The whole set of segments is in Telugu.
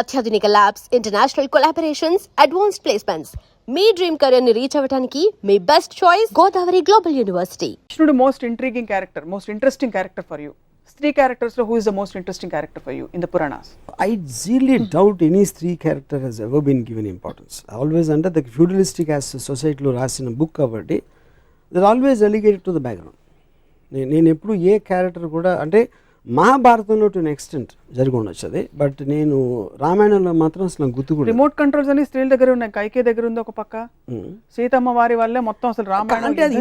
అత్యాధునిక labs, international collaborations, advanced placements. మీ డ్రీమ్ కెరీర్ ని రీచ్ అవ్వడానికి మీ best choice Godavari global university. కృష్ణుడు most intriguing character, most interesting character for you. Three characters, who is the most interesting character for you in the Puranas? I really doubt any stree character has ever been given importance. Always under the feudalistic as society lo rasina book kabatti they're always relegated to the background. నేను ఎప్పుడు ఏ క్యారెక్టర్ కూడా అంటే మహాభారతంలో టు ఎక్స్టెంట్ జరిగి ఉండొచ్చు అది, బట్ నేను రామాయణంలో మాత్రం అసలు గుర్తుకు రిమోట్ కంట్రోల్స్ అని స్త్రీల దగ్గర ఉన్నాయి. కైకే దగ్గర ఉంది ఒక పక్క, సీతమ్మ వారి వల్లే మొత్తం అసలు రామాయణం అంటే అది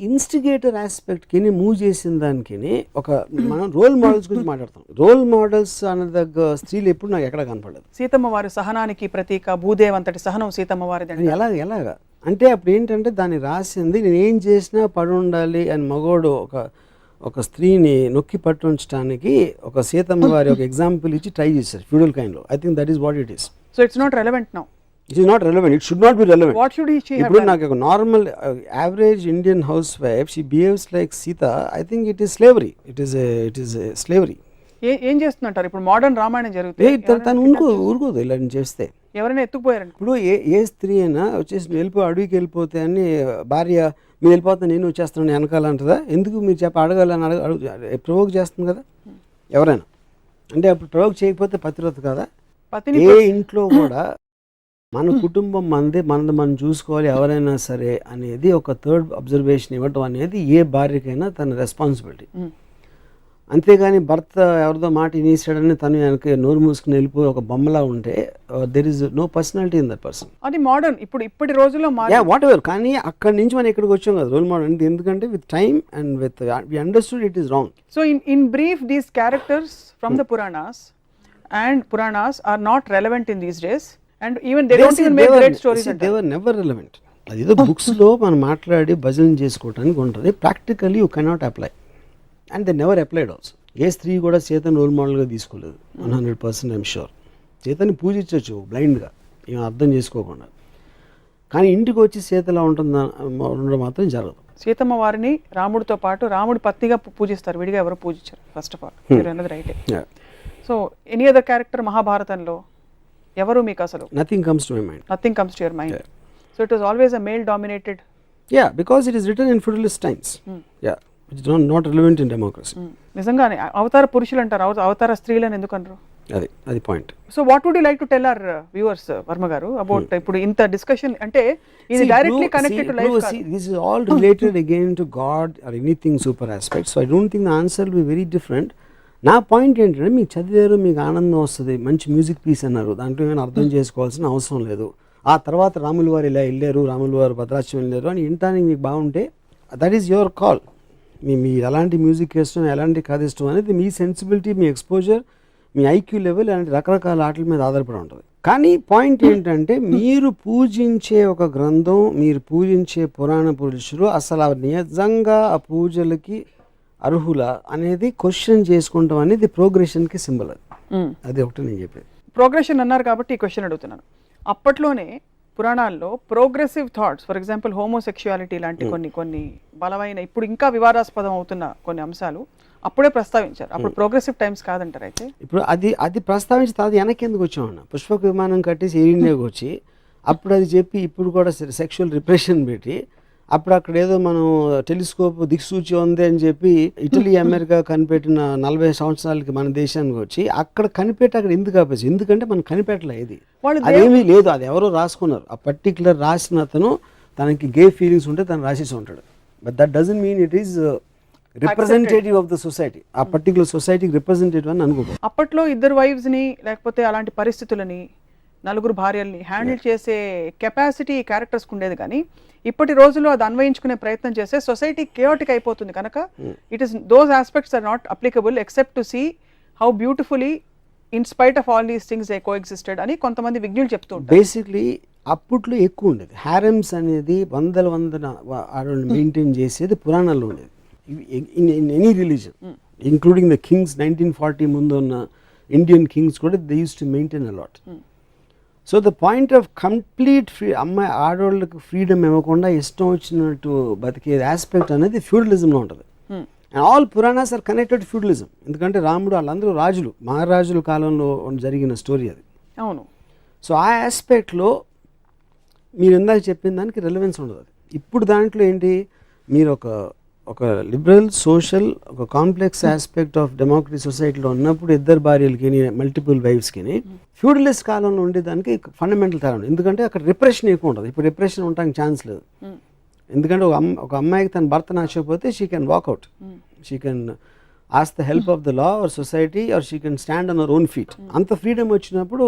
ఇన్స్టిగేటర్ ఆస్పెక్ట్ కి మూవ్ చేసిన దానికి ఒక మనం రోల్ మోడల్స్ గురించి మాట్లాడతాం. రోల్ మోడల్స్ అనే దగ్గర స్త్రీలు ఎప్పుడు నాకు ఎక్కడ కనపడలేదు. సీతమ్మ వారి సహనానికి ప్రతీక, భూదేవ్ అంతటి సహనం సీతమ్మ వారిది. ఎలాగా అంటే అప్పుడు ఏంటంటే దాన్ని రాసింది నేను ఏం చేసినా పడి ఉండాలి అని మగోడు ఒక స్త్రీని నొక్కి పట్టుంచడానికి ఒక సీతమ్మ వారి ఒక ఎగ్జాంపుల్ ఇచ్చి ట్రై చేశారు ఫ్యూడల్ కైండ్లో. I think that is what it is. So it's not relevant now. It is not relevant. It should not be relevant. What should he ఇప్పుడు నాకు ఒక normal average Indian housewife she behaves like Sita. I think it is slavery. It is slavery. ఏం చేస్తున్నట్టారు ఇప్పుడు? మోడర్న్ రామాయణం జరుగుతుంది, తను ఊరుకోదు ఇలా చేస్తే. ఎవరైనా ఎత్తుకుపోయారండి. ఇప్పుడు ఏ స్త్రీ అయినా వచ్చేసి అడవికి వెళ్ళిపోతే అని భార్య మీరు వెళ్ళిపోతే నేను వచ్చేస్తాను వెనకాలంటదా? ఎందుకు మీరు అడగాలని ప్రవోక్ చేస్తుంది కదా ఎవరైనా. అంటే అప్పుడు ప్రవోక్ చేయకపోతే పతివ్రత కదా. ఏ ఇంట్లో కూడా మన కుటుంబం మనది మనం చూసుకోవాలి ఎవరైనా సరే అనేది ఒక థర్డ్ అబ్జర్వేషన్ ఇవ్వటం అనేది ఏ భార్యకైనా తన రెస్పాన్సిబిలిటీ. అంతేగాని భర్త ఎవరిదో మాట ఇనేసాడని తను వెనక నోరు మూసుకుని వెళ్ళిపోయి ఒక బొమ్మలా ఉంటే there is no personality in that person. అది మోడర్న్ ఇప్పటి రోజుల్లో వాట్ ఎవర్. కానీ అక్కడి నుంచి మనం ఇక్కడికి వచ్చాం కదా రోల్ మోడల్. ఎందుకంటే with time and with we understood it is wrong. So in brief these characters from the Puranas are not relevant in these days, and even they don't even make great stories. They were never relevant. అది ఏదో బుక్స్ లో మనం మాట్లాడి భజన చేసుకోవడానికి ఉంటుంది. Practically you cannot apply and they never applied also. ఏ స్త్రీ కూడా సీతను రోల్ మోడల్గా తీసుకోలేదు 100%. ఐఎమ్ షూర్ సీతని పూజించవచ్చు బ్లైండ్గా ఏం అర్థం చేసుకోకుండా. కానీ ఇంటికి వచ్చి సీతలా ఉండడం మాత్రం జరగదు. సీతమ్మ వారిని రాముడితో పాటు రాముడి పత్నిగా పూజిస్తారు, విడిగా ఎవరు పూజించారు. ఫస్ట్ ఆఫ్ ఆల్ మీరు అన్నది రైటే. సో ఎనీ అదర్ క్యారెక్టర్ మహాభారతంలో ఎవరు మీకు అసలు? Nothing comes to my mind. Nothing comes to your mind. So it was always a male dominated. Yeah, because it is written in feudalist times. Yeah, which is not relevant in democracy. నిజంగానే అవతార పురుషులు అంటారు, అవతార స్త్రీలను ఎందుకు అనరు? అది point. So what would you like to tell our viewers Varma గారు అబౌట్ ఇప్పుడు ఇంత డిస్కషన్? అంటే ఇది డైరెక్ట్లీ కనెక్టెడ్ టు లైఫ్ కాదు. This is all related again to God or anything super aspect. So I don't think the answer will be very different. నా పాయింట్ ఏంటంటే మీకు చదివారు, మీకు ఆనందం వస్తుంది, మంచి మ్యూజిక్ పీస్ అన్నారు, దాంట్లో ఏమైనా అర్థం చేసుకోవాల్సిన అవసరం లేదు. ఆ తర్వాత రాములు వారు ఇలా వెళ్ళారు, రాములు వారు భద్రాచలం వెళ్ళారు అని వినటానికి మీకు బాగుంటే దట్ ఈస్ యువర్ కాల్. మీ ఎలాంటి మ్యూజిక్ ఇష్టం, ఎలాంటి కథ ఇష్టం అనేది మీ సెన్సిబిలిటీ, మీ ఎక్స్పోజర్, మీ ఐక్యూ లెవెల్ అలాంటి రకరకాల ఆటల మీద ఆధారపడి ఉంటుంది. కానీ పాయింట్ ఏంటంటే మీరు పూజించే ఒక గ్రంథం, మీరు పూజించే పురాణ పురుషులు అసలు నిజంగా ఆ పూజలకి అర్హుల అనేది క్వశ్చన్ చేసుకుంటాం అనేది ప్రోగ్రెషన్కి సింబల్. అది ఒకటి నేను చెప్పేది. ప్రోగ్రెషన్ అన్నారు కాబట్టి ఈ క్వశ్చన్ అడుగుతున్నాను. అప్పట్లోనే పురాణాల్లో progressive thoughts, for example homosexuality లాంటి కొన్ని బలమైన ఇప్పుడు ఇంకా వివాదాస్పదం అవుతున్న కొన్ని అంశాలు అప్పుడే ప్రస్తావించారు. అప్పుడు ప్రోగ్రెసివ్ టైమ్స్ కాదంటారు. అయితే ఇప్పుడు అది ప్రస్తావించి తర్వాత వెనక్కి ఎందుకు వచ్చామన్న పుష్పక విమానం కట్టేసి ఎయిర్ ఇండియాకి వచ్చి అప్పుడు అది చెప్పి ఇప్పుడు కూడా సెక్షువల్ రిప్రెషన్ పెట్టి అప్పుడు అక్కడ ఏదో మనం టెలిస్కోప్ దిక్సూచి ఉంది అని చెప్పి ఇటలీ అమెరికా కనిపెట్టిన 40 సంవత్సరాలకి మన దేశానికి వచ్చి అక్కడ కనిపెట్టి అక్కడ ఎందుకు ఆపేసి? ఎందుకంటే మనం కనిపెట్టలే, ఇది అదేమీ లేదు, అది ఎవరో రాసుకున్నారు. ఆ పర్టికులర్ రాసిన అతను తనకి గే ఫీలింగ్స్ ఉంటే తను రాసేసి ఉంటాడు. But that doesn't mean it is representative of the society. ఆ పర్టికులర్ సొసైటీకి రిప్రజెంటేటివ్ అని అనుకో. అప్పట్లో ఇద్దరు వైఫ్స్ ని లేకపోతే అలాంటి పరిస్థితులని, నలుగురు భార్యల్ని హ్యాండిల్ చేసే కెపాసిటీ క్యారెక్టర్స్కి ఉండేది. కానీ ఇప్పటి రోజుల్లో అది అన్వయించుకునే ప్రయత్నం చేస్తే సొసైటీ కేయోటిక్ అయిపోతుంది కనుక it is those aspects are not applicable except to see how beautifully in spite of all these things they coexisted అని కొంతమంది విజ్ఞులు చెప్తూ ఉంటారు. బేసిక్లీ అప్పట్లో ఎక్కువ ఉండేది హారెమ్స్ అనేది, వందల ఆడవాళ్ళని మెయింటైన్ చేసేది పురాణాల్లో ఉండేది. In any religion including the kings 1940 ముందు ఉన్న ఇండియన్ కింగ్స్ కూడా they use to maintain a lot. So the point of complete అమ్మాయి ఆడవాళ్ళకి ఫ్రీడమ్ ఇవ్వకుండా ఇష్టం వచ్చినట్టు బతికే ఆస్పెక్ట్ అనేది ఫ్యూడలిజంలో ఉంటుంది. And all Puranas are connected to feudalism. ఎందుకంటే రాముడు వాళ్ళందరూ రాజులు, మహారాజుల కాలంలో జరిగిన స్టోరీ అది. అవును. సో ఆ ఆస్పెక్ట్లో మీరు ఇందాక చెప్పిన దానికి రెలవెన్స్ ఉండదు. అది ఇప్పుడు దాంట్లో ఏంటి, మీరు ఒక లిబరల్ సోషల్ ఒక కాంప్లెక్స్ ఆస్పెక్ట్ ఆఫ్ డెమోక్రసీ సొసైటీలో ఉన్నప్పుడు ఇద్దరు భార్యలకి మల్టిపుల్ వైఫ్స్కి ఫ్యూడలిస్ట్ కాలంలో ఉండేదానికి ఫండమెంటల్ తేడా ఉంది. ఎందుకంటే అక్కడ రిప్రెషన్ ఎక్కువ ఉంటుంది. ఇప్పుడు రిప్రెషన్ ఉండడానికి ఛాన్స్ లేదు. ఎందుకంటే ఒక అమ్మాయికి తన భర్త నచ్చకపోతే she can walk out, she can ask the help of the law or society or she can stand on our own feet. అంత ఫ్రీడమ్ వచ్చినప్పుడు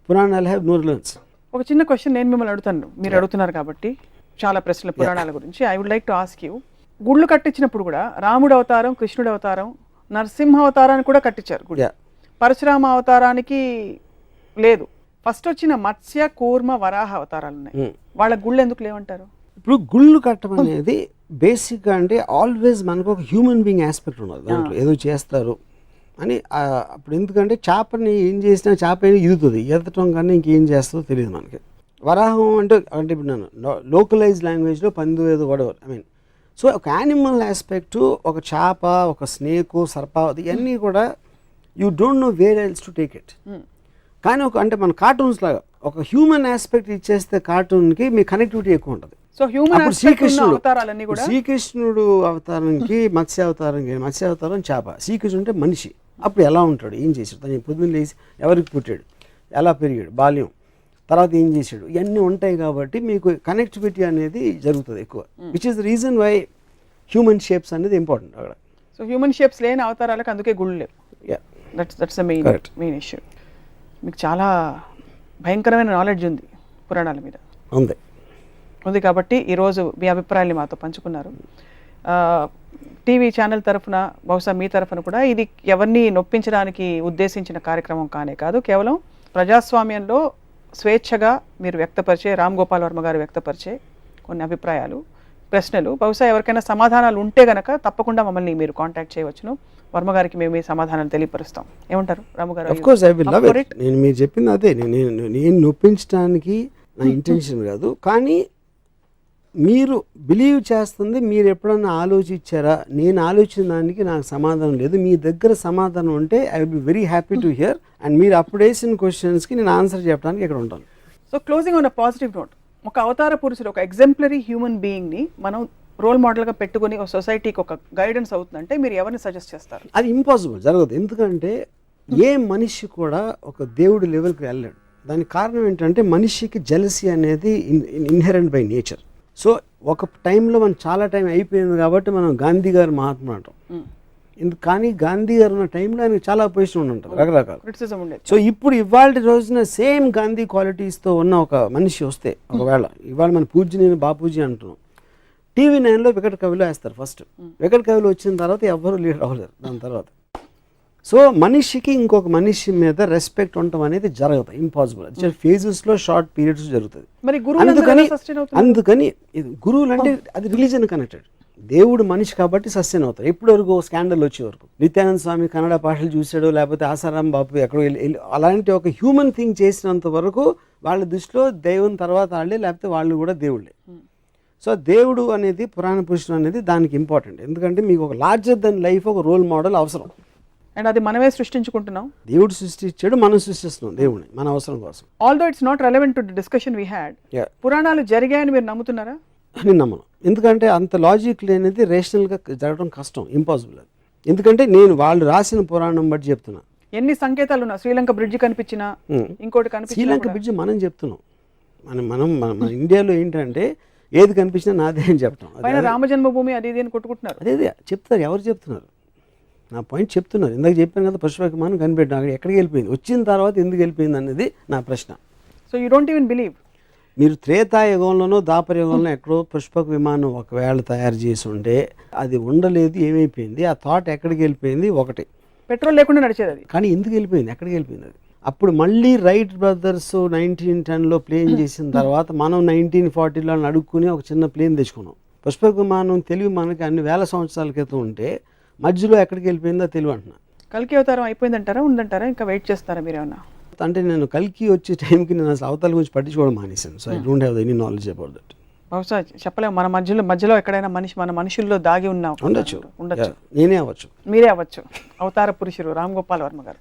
పురాణాలు హ్యావ్ నో రిలవెన్స్. ఒక చిన్న క్వశ్చన్ నేను మిమ్మల్ని అడుగుతాను, మీరు అడుగుతున్నారు కాబట్టి చాలా ప్రశ్నలు పురాణాల గురించి. I would like to ask you, గుళ్ళు కట్టించినప్పుడు కూడా రాముడు అవతారం, కృష్ణుడు అవతారం, నరసింహ అవతారాన్ని కూడా కట్టించారు గుడి. పరశురామ అవతారానికి లేదు. ఫస్ట్ వచ్చిన మత్స్య, కూర్మ, వరాహ అవతారాలు ఉన్నాయి. వాళ్ళ గుళ్ళు ఎందుకు లేవంటారు? ఇప్పుడు గుళ్ళు కట్టడం అనేది బేసిక్గా అంటే ఆల్వేస్ మనకు ఒక హ్యూమన్ బీయింగ్ ఆస్పెక్ట్ ఉండదు దాంట్లో. ఏదో చేస్తారు అని అప్పుడు, ఎందుకంటే చేపని ఏం చేసినా చేప ఈదుతుంది, ఈదటం కానీ ఇంకేం చేస్తుందో తెలియదు మనకి. వరాహం అంటే ఇప్పుడు నేను లోకలైజ్ లాంగ్వేజ్లో పందు ఏదో వడవర్, ఐ మీన్. సో ఒక యానిమల్ ఆస్పెక్టు, ఒక చేప, ఒక స్నేకు, సర్పావతి, ఇవన్నీ కూడా you don't know where else to take it. కానీ అంటే మన కార్టూన్స్ లాగా ఒక హ్యూమన్ ఆస్పెక్ట్ ఇచ్చేస్తే కార్టూన్కి మీ కనెక్టివిటీ ఎక్కువ ఉంటుంది. సో హ్యూమన్ అవతారాలన్నీ కూడా శ్రీకృష్ణుడు అవతారానికి మత్స్య అవతారం చేప, శ్రీకృష్ణుడు అంటే మనిషి. అప్పుడు ఎలా ఉంటాడు, ఏం చేశాడు, తను పొద్దున్న లేచి ఎవరికి పుట్టాడు, ఎలా పెరిగాడు, బాల్యం, తర్వాత ఏం చేశాడు, ఇవన్నీ ఉంటాయి. కాబట్టి మీకు కనెక్టివిటీ అనేది జరుగుతుంది ఎక్కువ, which is the reason why human shapes అనేది ఇంపార్టెంట్ అక్కడ. సో హ్యూమన్ షేప్స్ లేని అవతారాలకు అందుకే గుళ్ళు లేవు. That's the main issue. మీకు చాలా భయంకరమైన నాలెడ్జ్ ఉంది పురాణాల మీద. ఉంది కాబట్టి ఈరోజు మీ అభిప్రాయాన్ని మాతో పంచుకున్నారు. టీవీ ఛానల్ తరఫున, బహుశా మీ తరఫున కూడా ఇది ఎవరిని నొప్పించడానికి ఉద్దేశించిన కార్యక్రమం కానే కాదు. కేవలం ప్రజాస్వామ్యంలో స్వేచ్ఛగా మీరు వ్యక్తపరిచే, రామ్ గోపాల్ వర్మ గారు వ్యక్తపరిచే కొన్ని అభిప్రాయాలు, ప్రశ్నలు, బహుశా ఎవరికైనా సమాధానాలు ఉంటే గనక తప్పకుండా మమ్మల్ని మీరు కాంటాక్ట్ చేయవచ్చును. వర్మ గారికి మేము ఈ సమాధానాలు తెలియపరుస్తాం. ఏమంటారు రాము గారు? Of course I will love it. నేను మీరు చెప్పింది అదే, నేను నొప్పించడానికి నా ఇంటెన్షన్ కాదు. కానీ మీరు బిలీవ్ చేస్తుంది, మీరు ఎప్పుడన్నా ఆలోచించారా? నేను ఆలోచించిన దానికి నాకు సమాధానం లేదు. మీ దగ్గర సమాధానం ఉంటే I will be very happy to hear. And మీరు అప్పుడు వేసిన క్వశ్చన్స్కి నేను ఆన్సర్ చెప్పడానికి ఇక్కడ ఉంటాను. So closing on a positive note, ఒక అవతార పురుషుడు, ఒక ఎగ్జాంపులరీ హ్యూమన్ బీయింగ్ని మనం రోల్ మోడల్గా పెట్టుకుని ఒక సొసైటీకి ఒక గైడెన్స్ అవుతుందంటే మీరు ఎవరిని సజెస్ట్ చేస్తారు? అది ఇంపాసిబుల్, జరగదు. ఎందుకంటే ఏ మనిషి కూడా ఒక దేవుడి లెవెల్కి వెళ్ళాడు. దానికి కారణం ఏంటంటే మనిషికి జెలసీ అనేది ఇన్హెరెంట్ బై నేచర్. సో ఒక టైంలో మనం చాలా టైం అయిపోయింది కాబట్టి మనం గాంధీ గారు మహాత్మా అంటాం. కానీ గాంధీ గారు ఉన్న టైంలో ఆయనకు చాలా పొజిషన్ ఉంటుంది, రకరకాల క్రిటిసిజం ఉండేది. సో ఇప్పుడు ఇవాళ రోజున సేమ్ గాంధీ క్వాలిటీస్తో ఉన్న ఒక మనిషి వస్తే, ఒకవేళ ఇవాళ మన పూజ్యని బాపూజీ అంటున్నాం, టీవీ 9లో వికట కవిలో వేస్తారు ఫస్ట్. వికట కవిలో వచ్చిన తర్వాత ఎవరు లీడర్ అవ్వలేరు దాని తర్వాత. సో మనిషికి ఇంకొక మనిషి మీద రెస్పెక్ట్ ఉండటం అనేది జరగదు, ఇంపాసిబుల్. అది ఫేజెస్లో, షార్ట్ పీరియడ్స్ జరుగుతుంది. అందుకని గురువులు అంటే అది రిలీజన్ కనెక్టెడ్. దేవుడు మనిషి కాబట్టి సస్టైన్ అవుతారు. ఎప్పటి వరకు స్కాండల్ వచ్చే వరకు. నిత్యానంద స్వామి కన్నడ భాషలు చూశాడు, లేకపోతే ఆసారాం బాపు ఎక్కడో అలాంటి ఒక హ్యూమన్ థింగ్ చేసినంత వరకు వాళ్ళ దృష్టిలో దైవం తర్వాత వాళ్ళే, లేకపోతే వాళ్ళు కూడా దేవుళ్ళే. సో దేవుడు అనేది, పురాణ పురుషుడు అనేది దానికి ఇంపార్టెంట్. ఎందుకంటే మీకు ఒక లార్జర్ దెన్ లైఫ్ ఒక రోల్ మోడల్ అవసరం. అండ్ అది మనమే సృష్టించుకుంటున్నాం. దేవుడు సృష్టించాడు, మనం సృష్టిస్తున్నాం దేవుడిని మన అవసరం కోసం. Although it's not relevant to the discussion we had. పురాణాలు జరిగాయని మీరు నమ్ముతున్నారా? నేను నమ్మను. ఎందుకంటే అంత లాజిక్ లేనిది రేషనల్గా జరగడం కష్టం, ఇంపాసిబుల్ అది. ఎందుకంటే నేను వాళ్ళు రాసిన పురాణం బట్టి చెప్తున్నా. ఎన్ని సంకేతాలు ఉన్నా, శ్రీలంక బ్రిడ్జ్ కనిపించినా, ఇంకోటి కనిపించినా, శ్రీలంక బ్రిడ్జ్ మనం చెప్తున్నాం. మన ఇండియాలో ఏంటంటే ఏది కనిపించినా నాదే అని చెప్తాం. పైన రామజన్మభూమి అది ఇది అని కొట్టుకుంటున్నారు. అదే చెప్తారు, ఎవరు చెప్తున్నారు? నా పాయింట్ చెప్తున్నారు. ఇందాక చెప్పాను కదా, పుష్పక విమానం కనిపెట్టాను, అక్కడ ఎక్కడికి వెళ్ళిపోయింది, వచ్చిన తర్వాత ఎందుకు వెళ్ళిపోయింది అనేది నా ప్రశ్న. So you don't even believe? మీరు త్రేతాయుగంలోనో ద్వాపరయుగంలో ఎక్కడో పుష్పక విమానం ఒకవేళ తయారు చేసి ఉంటే అది ఉండలేదు, ఏమైపోయింది, ఆ థాట్ ఎక్కడికి వెళ్ళిపోయింది? ఒకటి, పెట్రోల్ లేకుండా నడిచేది అది. కానీ ఎందుకు వెళ్ళిపోయింది, ఎక్కడికి వెళ్ళిపోయింది అది? అప్పుడు మళ్ళీ రైట్ బ్రదర్స్ 1910లో ప్లేన్ చేసిన తర్వాత మనం 1940లో అడుక్కుని ఒక చిన్న ప్లేన్ తెచ్చుకున్నాం. పుష్పక విమానం తెలివి మనకి అన్ని వేల సంవత్సరాల క్రితం ఉంటే మధ్యలో ఎక్కడికి వెళ్ళిపోయిందో తెలివి అంటున్నా. కల్కి అవతారం అయిపోయిందంటారా, ఉందంటారా, ఇంకా వెయిట్ చేస్తారా మీరేమన్నా? అంటే నేను కల్కి వచ్చే టైంకి నేను అసలు అవతాల గురించి పట్టించుకోవడం మానేశాను. So I don't have any knowledge about that. బహుశా చెప్పలేము, మన మధ్యలో ఎక్కడైనా మన మనుషుల్లో దాగి ఉన్నాం, ఉండొచ్చు. నేనే అవ్వచ్చు, మీరే అవ్వచ్చు. అవతార పురుషుడు రామ్ గోపాల్ వర్మ గారు.